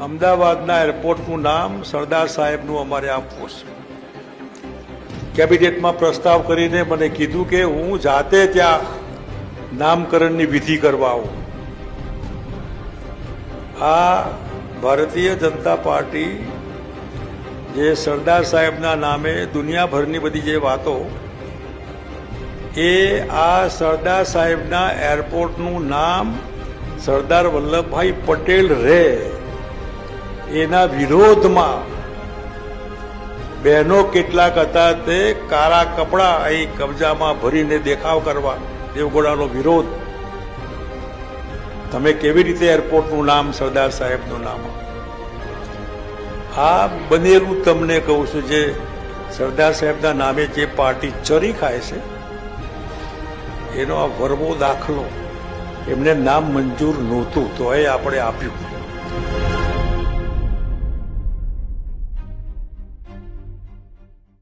અમદાવાદના એરપોર્ટનું નામ સરદાર સાહેબનું અમારે આપવું છે. કેબિનેટમાં પ્રસ્તાવ કરીને મને કીધું કે હું જાતે ત્યાં નામકરણની વિધિ કરવા આવું. આ ભારતીય જનતા પાર્ટી જે સરદાર સાહેબના નામે દુનિયાભરની બધી જે વાતો, એ આ સરદાર સાહેબના એરપોર્ટનું નામ સરદાર વલ્લભભાઈ પટેલ રહે એના વિરોધમાં બહેનો કેટલાક હતા તે કાળા કપડા અહીં કબજામાં ભરીને દેખાવ કરવા, દેવગોડાનો વિરોધ. તમે કેવી રીતે એરપોર્ટનું નામ સરદાર સાહેબનું નામ? આ બનેલું તમને કહું છું, જે સરદાર સાહેબના નામે જે પાર્ટી ચરી ખાય છે એનો આ વરવો દાખલો. એમને નામ મંજૂર નહોતું તો એ આપણે આપ્યું.